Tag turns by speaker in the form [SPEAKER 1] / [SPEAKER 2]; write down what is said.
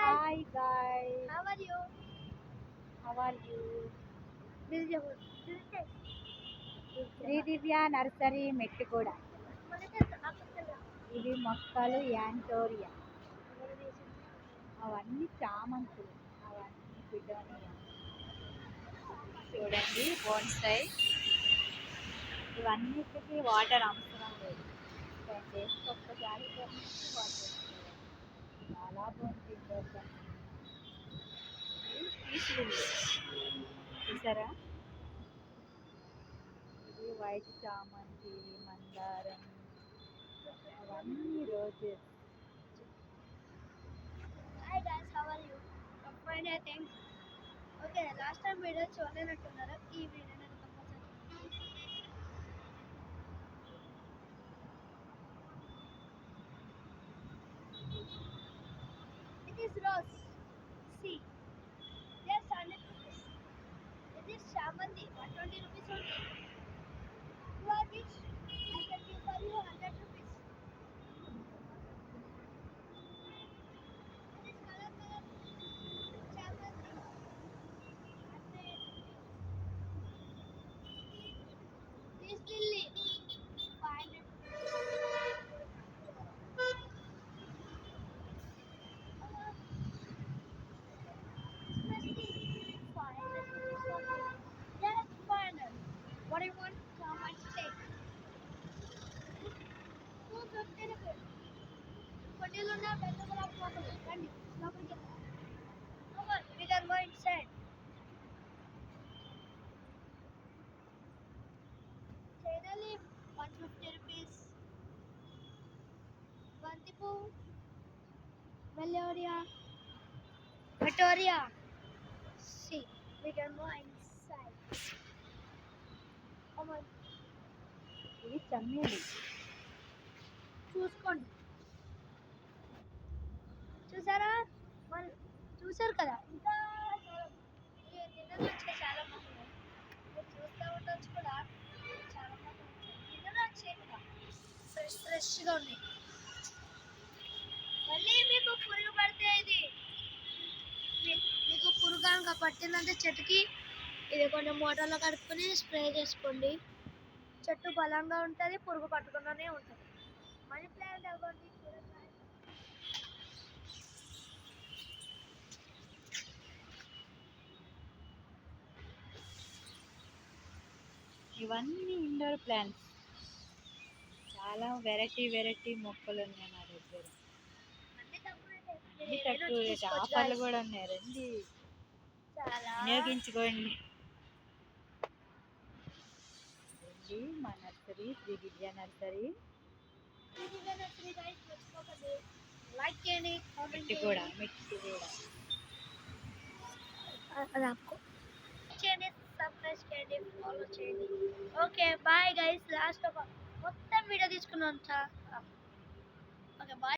[SPEAKER 1] Hi guys,
[SPEAKER 2] How are you?
[SPEAKER 1] how are you?
[SPEAKER 2] Beautiful.
[SPEAKER 1] Shri Divya nursery Mettuguda. ఇవి మొక్కలు యాంటోరియా, అవన్నీ చామంతులు, అవన్నీ బిడోనియా. చూడండి బోన్సై, ఇవన్నిటికీ వాటర్ అవసరం లేదు. 10 డేస్కి ఒక్కసారి వాటర్ వేసుకోవాలి. చాలా బాగుంది ఇండోర్ ప్లాంట్. పీస్ లిల్లీ చూసారా, ఇది వైట్ చామంతి, మందారం, అవన్నీ roses.
[SPEAKER 2] Hi guys, how are you? I'm fine, I think. Okay, last time video చూడలేనట్టున్నారు. ఈ వీడియో నేను compulsory. It is rose. See, yes, 100 rupees. It is shamanti, 120 rupees only. You are rich. I can give for you 100 rupees. It is color shamanti. 100. This lily, 500 Yes, final. What do you want? How much take? 250 rupees. Hotel ఉన్న పెద్ద గులాబ్ మొక్కలు రండి లోపలికి వెళ్దాం. Come on, we can go inside. China leaf, 150 rupees. బంతి పువ్వు, Victoria. See, we can go inside. Come on.
[SPEAKER 1] ఇది చమ్మేలి.
[SPEAKER 2] చూసుకోండి, చూసారా? మరి చూసారు కదా, ఇంకా నిన్న వచ్చే చాలా మంది మీరు చూస్తూ ఉండొచ్చు కూడా. చాలా మంది నిన్న వచ్చే కదా, ఫ్రెష్గా ఉన్నాయి. మళ్ళీ మీకు పురుగు పడితే ఇది మీకు పురుగు కనుక పట్టిందంటే చెట్టుకి ఇది కొంచెం మోటార్లో కడుపుకొని స్ప్రే చేసుకోండి. చెట్టు బలంగా ఉంటుంది, పురుగు పట్టకుండానే ఉంటుంది. మనీ ప్లాంట్ అవ్వండి.
[SPEAKER 1] ఇవన్నీ ఇండోర్ ప్లాంట్స్. చాలా వెరైటీ మొక్కలు ఉన్నాయి నా దగ్గర. అన్ని తక్కువ రేట్, ఆఫర్లు కూడా ఉన్నాయి. రండి
[SPEAKER 2] చాలా
[SPEAKER 1] వినియోగించుకోండి. రండి మా nursery, Shri Divya nursery
[SPEAKER 2] like చేయండి, కామెంట్
[SPEAKER 1] మెట్టుగూడ.
[SPEAKER 2] చేయండి, సబ్స్క్రైబ్ చేయండి, ఫాలో చేయండి. Okay bye guys. లాస్ట్ ఒక మొత్తం వీడియో తీసుకున్నాం. Okay bye.